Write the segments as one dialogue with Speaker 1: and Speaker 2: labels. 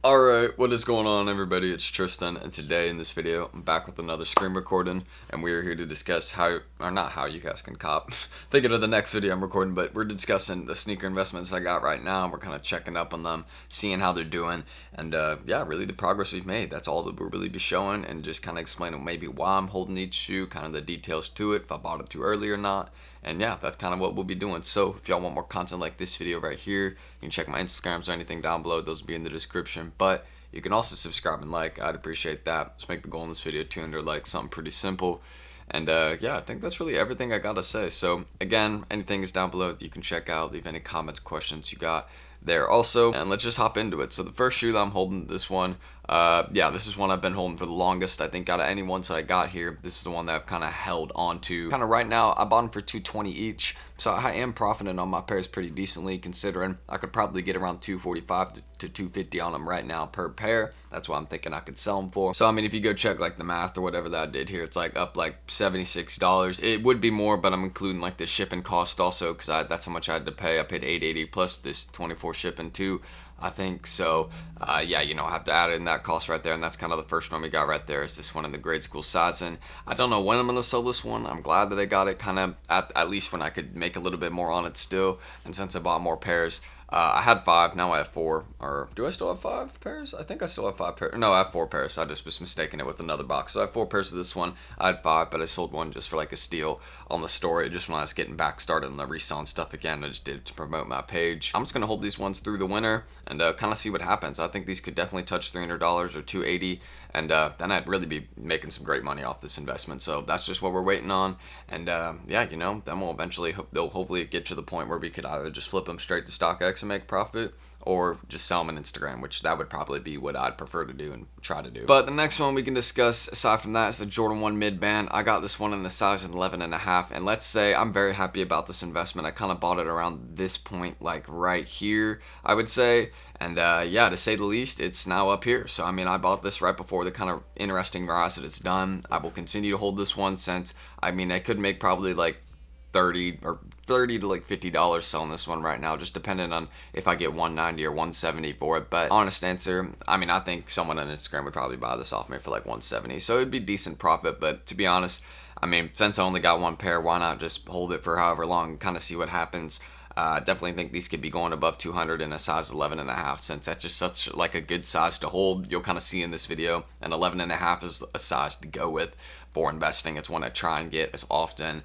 Speaker 1: Alright, what is going on everybody? It's Tristan, and today in this video, I'm back with another screen recording, and we are here to discuss how, or not how you guys can cop, thinking of the next video I'm recording, but we're discussing the sneaker investments I got right now. We're kind of checking up on them, seeing how they're doing, and yeah, really the progress we've made. That's all that we'll really be showing, and just kind of explaining maybe why I'm holding each shoe, kind of the details to it, if I bought it too early or not. And yeah, that's kind of what we'll be doing. So if y'all want more content like this video right here, you can check my Instagrams or anything down below. Those will be in the description. But you can also subscribe and like. I'd appreciate that. Let's make the goal in this video 200 likes, something pretty simple. And yeah, I think that's really everything I gotta say. So again, anything is down below that you can check out. Leave any comments, questions you got there also, and let's just hop into it. So the first shoe that I'm holding, this one, yeah, this is one I've been holding for the longest. I think out of any ones I got here, this is the one that I've kind of held on to. Kind of right now, I bought them for $220 each, so I am profiting on my pairs pretty decently, considering I could probably get around $245 to $250 on them right now per pair. That's what I'm thinking I could sell them for. So I mean, if you go check like the math or whatever that I did here, it's like up like $76. It would be more, but I'm including like the shipping cost also, because that's how much I had to pay. I paid $880 plus this 24 shipping too, I think. So yeah, you know, I have to add in that cost right there, and that's kind of the first one we got right there, is this one in the grade school size. And I don't know when I'm gonna sell this one. I'm glad that I got it kind of at least when I could make a little bit more on it still, and since I bought more pairs. I had 5, now I have 4, or do I still have 5 pairs? I think I still have 5 pairs. No, I have 4 pairs. I just was mistaking it with another box. So I have 4 pairs of this one. I had 5, but I sold one just for like a steal on the story, just when I was getting back started on the reselling stuff again. I just did it to promote my page. I'm just gonna hold these ones through the winter and kind of see what happens. I think these could definitely touch $300 or $280, and then I'd really be making some great money off this investment. So that's just what we're waiting on. And yeah, you know, then we'll eventually, they'll hopefully get to the point where we could either just flip them straight to StockX and make profit, or just sell them on Instagram, which that would probably be what I'd prefer to do and try to do. But the next one we can discuss, aside from that, is the Jordan 1 mid-band. I got this one in the size 11.5, and let's say I'm very happy about this investment. I kind of bought it around this point, like right here, I would say. And yeah, to say the least, it's now up here. So I mean, I bought this right before the kind of interesting rise that it's done. I will continue to hold this one, since I mean, I could make probably like $30 to like $50 selling this one right now, just depending on if I get 190 or 170 for it. But honest answer, I mean, I think someone on Instagram would probably buy this off me for like 170, so it'd be decent profit. But to be honest, I mean, since I only got one pair, why not just hold it for however long and kind of see what happens. Definitely think these could be going above 200 in a size 11.5, since that's just such like a good size to hold. You'll kind of see in this video, and 11.5 is a size to go with for investing. It's one I try and get as often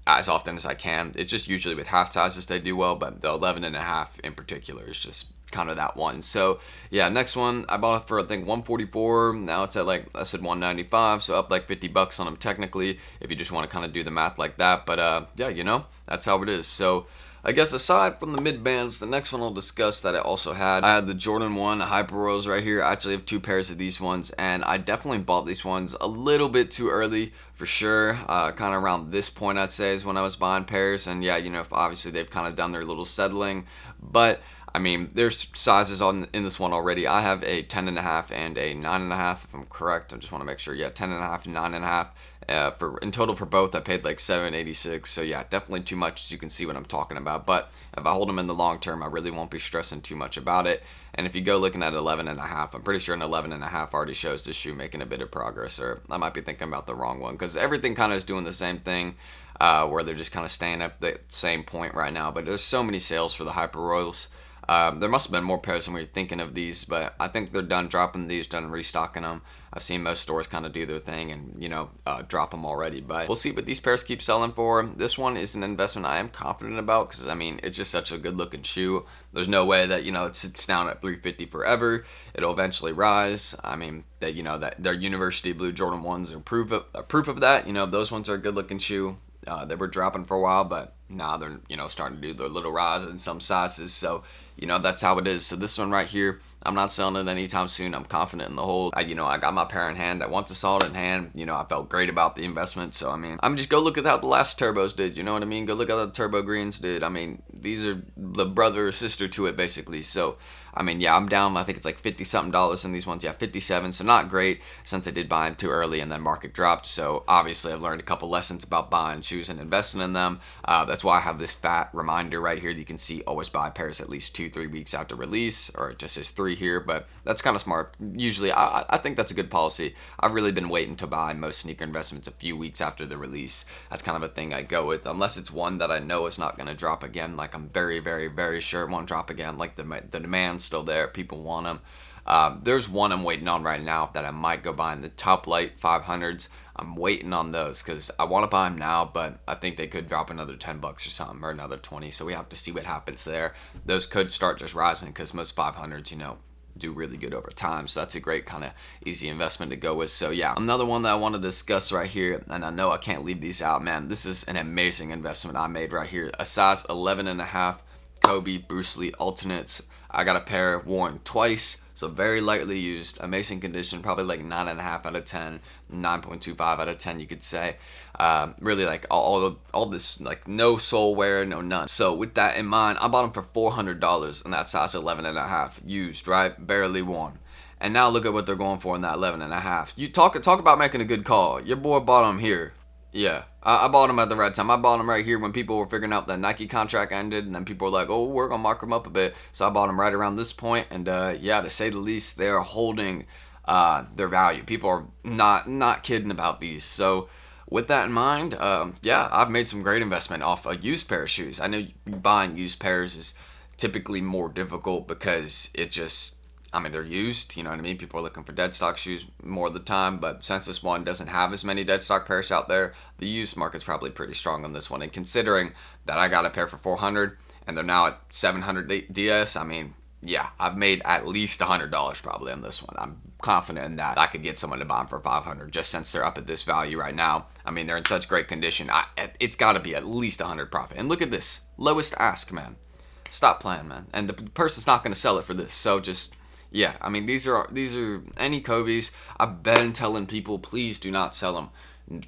Speaker 1: as I can. It's just usually with half sizes they do well, but the 11.5 in particular is just kind of that one. So yeah, next one I bought it for I think 144. Now it's at like I said 195, so up like $50 on them technically, if you just want to kind of do the math like that. But yeah, you know, that's how it is. So I guess aside from the mid bands, the next one I'll discuss that I also had, I had the Jordan 1 Hyper Royals right here. I actually have 2 pairs of these ones, and I definitely bought these ones a little bit too early for sure. Kind of around this point, I'd say, is when I was buying pairs. And yeah, you know, obviously they've kind of done their little settling, but I mean, there's sizes in this one already. I have a 10.5 and a 9.5, if I'm correct. I just want to make sure. Yeah, 10.5 and 9.5. For in total for both, I paid like $786. So yeah, definitely too much, as you can see what I'm talking about. But if I hold them in the long term, I really won't be stressing too much about it. And if you go looking at 11.5, I'm pretty sure an 11.5 already shows this shoe making a bit of progress. Or I might be thinking about the wrong one, because everything kind of is doing the same thing, where they're just kind of staying at the same point right now. But there's so many sales for the Hyper Royals. There must have been more pairs when we were thinking of these, but I think they're done dropping these, done restocking them. I've seen most stores kind of do their thing and, you know, drop them already, but we'll see what these pairs keep selling for. This one is an investment I am confident about, because I mean, it's just such a good looking shoe. There's no way that, you know, it sits down at $350 forever. It'll eventually rise. I mean, that, you know, that their University Blue Jordan 1s are proof of that. You know, those ones are a good looking shoe. They were dropping for a while, but now they're, you know, starting to do their little rise in some sizes. So, you know, that's how it is. So this one right here, I'm not selling it anytime soon. I'm confident in the hold. I got my pair in hand. I want to sell it in hand. You know, I felt great about the investment. So, I mean, I'm just go look at how the last turbos did. You know what I mean? Go look at how the turbo greens did. I mean, these are the brother or sister to it, basically. So, I mean, yeah, I'm down. I think it's like 50 something dollars in these ones. Yeah, 57. So not great since I did buy them too early and then market dropped. So obviously I've learned a couple lessons about buying shoes and investing in them. That's why I have this fat reminder right here. You can see always buy pairs at least 2-3 weeks after release, or it just says 3 here, but that's kind of smart. Usually I think that's a good policy. I've really been waiting to buy most sneaker investments a few weeks after the release. That's kind of a thing I go with, unless it's one that I know is not going to drop again. Like I'm very, very, very sure it won't drop again. Like the demand's still there. People want them. There's one I'm waiting on right now that I might go buy in the Top Light 500s. I'm waiting on those because I want to buy them now, but I think they could drop another 10 bucks or something, or another 20. So we have to see what happens there. Those could start just rising because most 500s, do really good over time. So that's a great kind of easy investment to go with. So yeah, another one that I want to discuss right here, and I know I can't leave these out, man. This is an amazing investment I made right here. A size 11.5 Kobe Bruce Lee alternates. I got a pair worn twice, so very lightly used, amazing condition, probably like 9.5 out of 10, 9.25 out of 10, you could say. Really like all this, like no sole wear, no none. So with that in mind, I bought them for $400 in that size 11.5, used, right? Barely worn. And now look at what they're going for in that 11.5. You talk about making a good call. Your boy bought them here. Yeah, I bought them at the right time. I bought them right here when people were figuring out that Nike contract ended, and then people were like, oh, we're going to mark them up a bit. So I bought them right around this point, and yeah, to say the least, they're holding their value. People are not kidding about these. So with that in mind, yeah, I've made some great investment off a used pair of shoes. I know buying used pairs is typically more difficult because they're used, you know what I mean? People are looking for dead stock shoes more of the time, but since this one doesn't have as many dead stock pairs out there, the used market's probably pretty strong on this one. And considering that I got a pair for 400 and they're now at 700 DS, I mean, yeah, I've made at least $100 probably on this one. I'm confident in that I could get someone to buy them for 500 just since they're up at this value right now. I mean, they're in such great condition. It's got to be at least 100 profit. And look at this, lowest ask, man. Stop playing, man. And the person's not going to sell it for this, so just... yeah, I mean, these are any Kobe's. I've been telling people, please do not sell them.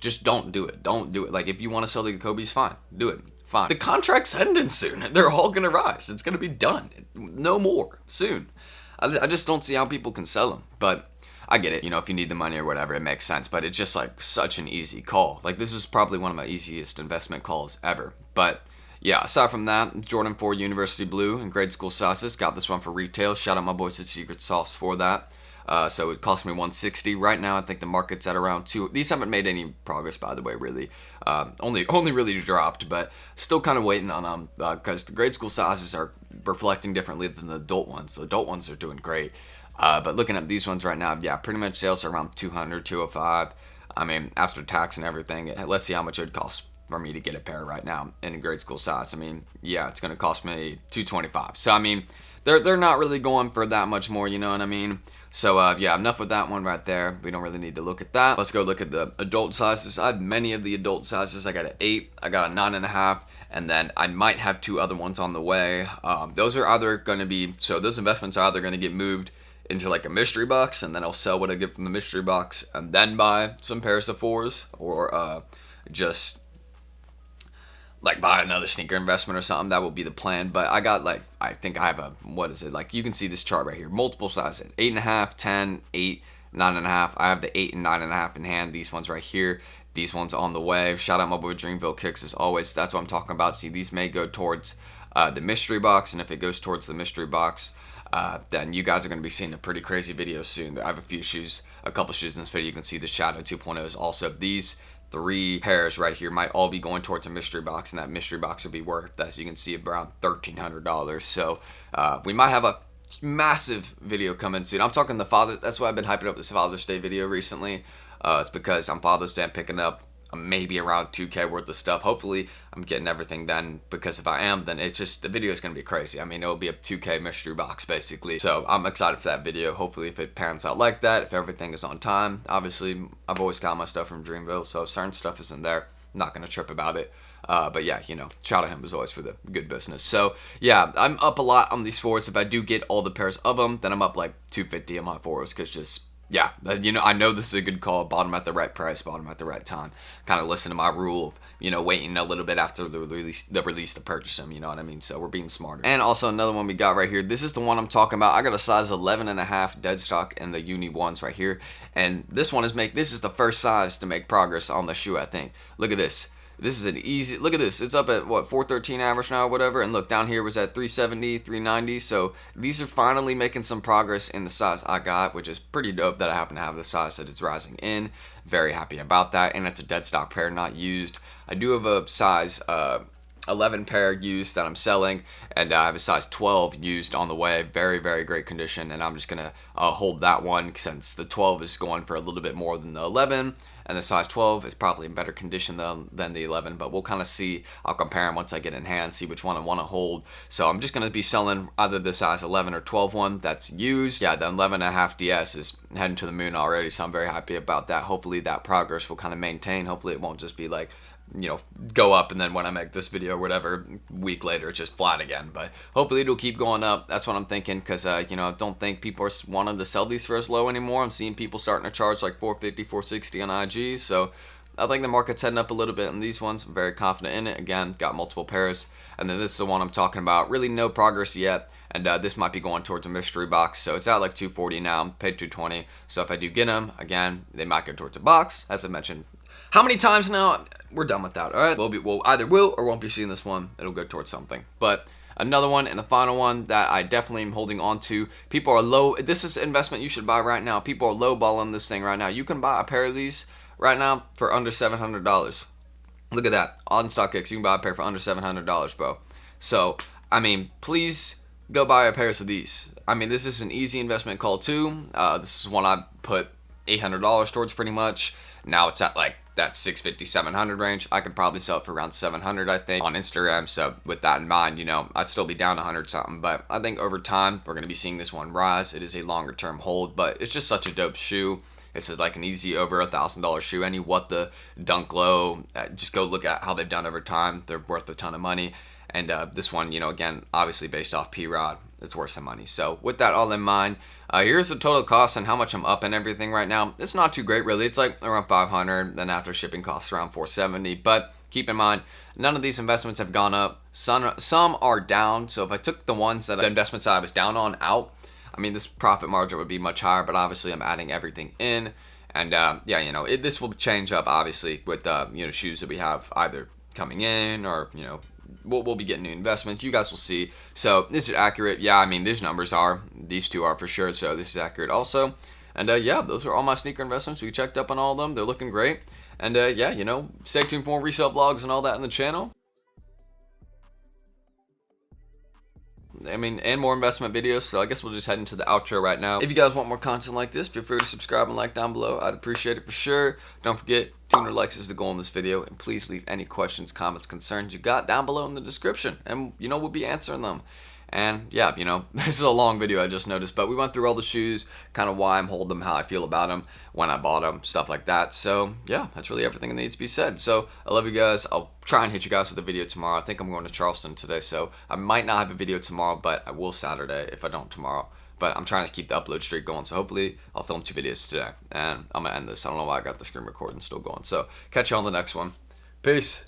Speaker 1: Just don't do it. Don't do it. Like, if you want to sell the Kobe's, fine. Do it. Fine. The contract's ending soon. They're all going to rise. It's going to be done. No more. Soon. I just don't see how people can sell them. But I get it. If you need the money or whatever, it makes sense. But it's just, like, such an easy call. Like, this is probably one of my easiest investment calls ever. But... yeah, aside from that, Jordan 4 University Blue and grade school sizes. Got this one for retail. Shout out my boys at Secret Sauce for that. So it cost me $160. Right now, I think the market's at around $2. These haven't made any progress, by the way, really. Only really dropped, but still kind of waiting on them because the grade school sizes are reflecting differently than the adult ones. The adult ones are doing great. But looking at these ones right now, yeah, pretty much sales are around 200, 205. I mean, after tax and everything, let's see how much it would cost for me to get a pair right now in a grade school size. I mean, yeah, it's going to cost me $225. So, I mean, they're not really going for that much more, you know what I mean? So, yeah, enough with that one right there. We don't really need to look at that. Let's go look at the adult sizes. I have many of the adult sizes. I got an 8, I got a 9.5, and then I might have 2 other ones on the way. Those are either going to be, so those investments are either going to get moved into like a mystery box, and then I'll sell what I get from the mystery box and then buy some pairs of 4s, or just... like buy another sneaker investment or something. That will be the plan. But I got I think I have a, what is it? Like, you can see this chart right here. Multiple sizes. 8.5, 10, 8, 9.5. I have the 8 and 9.5 in hand. These ones right here. These ones on the way. Shout out my boy Dreamville Kicks as always. That's what I'm talking about. See, these may go towards the mystery box. And if it goes towards the mystery box, then you guys are going to be seeing a pretty crazy video soon. I have a couple shoes in this video. You can see the Shadow 2.0s. Also, these 3 pairs right here might all be going towards a mystery box, and that mystery box would be worth, as you can see, around $1,300. So we might have a massive video coming soon. I'm talking that's why I've been hyping up this Father's Day video recently. It's because on Father's Day I'm picking up maybe around 2K worth of stuff. Hopefully I'm getting everything done, because if I am, then it's just, the video is going to be crazy. I mean, it'll be a 2K mystery box basically. So I'm excited for that video. Hopefully if it pans out like that, if everything is on time. Obviously I've always got my stuff from Dreamville, so if certain stuff isn't there, I'm not going to trip about it. But yeah, shout out him as always for the good business. So yeah, I'm up a lot on these 4s. If I do get all the pairs of them, then I'm up like 250 on my 4s, because just yeah, I know this is a good call. Bought them at the right price, bought them at the right time. Kind of listen to my rule of, waiting a little bit after the release to purchase them. You know what I mean? So we're being smarter. And also another one we got right here. This is the one I'm talking about. I got a size 11.5 dead stock in the uni ones right here. And this one this is the first size to make progress on the shoe, I think. Look at this. This is an easy, look at this. It's up at what, 413 average now or whatever. And look, down here was at 370, 390. So these are finally making some progress in the size I got, which is pretty dope that I happen to have the size that it's rising in. Very happy about that. And it's a dead stock pair, not used. I do have a size 11 pair used that I'm selling, and I have a size 12 used on the way. Very, very great condition, and I'm just gonna hold that one since the 12 is going for a little bit more than the 11, and the size 12 is probably in better condition than the 11, but we'll kind of see. I'll compare them once I get in hand, see which one I want to hold. So I'm just gonna be selling either the size 11 or 12 one that's used. Yeah, the 11.5 DS is heading to the moon already, so I'm very happy about that. Hopefully that progress will kind of maintain. Hopefully it won't just be like, go up and then when I make this video or whatever, week later it's just flat again. But hopefully it'll keep going up. That's what I'm thinking, because I don't think people are wanting to sell these for as low anymore. I'm seeing people starting to charge like 450, 460 on IG. So I think the market's heading up a little bit in these ones. I'm very confident in it. Again, got multiple pairs. And then this is the one I'm talking about. Really no progress yet. And this might be going towards a mystery box. So it's at like 240 now. I'm paid 220. So if I do get them, again, they might go towards a box. As I mentioned, how many times now? We're done with that, all right? We'll either will or won't be seeing this one. It'll go towards something. But another one, and the final one that I definitely am holding on to. People are low. This is an investment you should buy right now. People are lowballing this thing right now. You can buy a pair of these right now for under $700. Look at that. On StockX, you can buy a pair for under $700, bro. So, I mean, please go buy a pair of these. I mean, this is an easy investment call too. This is one I put $800 towards pretty much. Now it's at like that 650, 700 range. I could probably sell it for around 700, I think, on Instagram. So with that in mind, I'd still be down 100 something. But I think over time, we're going to be seeing this one rise. It is a longer term hold, but it's just such a dope shoe. This is like an easy over $1,000 shoe. Any What the Dunk Low, just go look at how they've done over time. They're worth a ton of money. And this one, again, obviously based off P-Rod, it's worth some money. So with that all in mind, here's the total cost and how much I'm up and everything right now. It's not too great, really. It's like around 500, then after shipping costs around 470. But keep in mind, none of these investments have gone up. Some are down. So if I took the ones that the investments I was down on out, I mean, this profit margin would be much higher. But obviously, I'm adding everything in. And yeah, this will change up obviously with shoes that we have either coming in or we'll be getting new investments. You guys will see. So this is accurate. Yeah, I mean, these two are for sure. So this is accurate also. And yeah, those are all my sneaker investments. We checked up on all of them. They're looking great. And yeah, stay tuned for more resale vlogs and all that in the channel. I mean, and more investment videos. So I guess we'll just head into the outro right now. If you guys want more content like this, feel free to subscribe and like down below. I'd appreciate it for sure. Don't forget, 200 likes is the goal in this video. And please leave any questions, comments, concerns you got down below in the description. And, we'll be answering them. And yeah, this is a long video I just noticed, but we went through all the shoes, kind of why I'm holding them, how I feel about them, when I bought them, stuff like that. So yeah, that's really everything that needs to be said. So I love you guys. I'll try and hit you guys with a video tomorrow. I think I'm going to Charleston today, so I might not have a video tomorrow, but I will Saturday if I don't tomorrow. But I'm trying to keep the upload streak going, so hopefully I'll film 2 videos today. And I'm going to end this. I don't know why I got the screen recording still going. So catch you on the next one. Peace.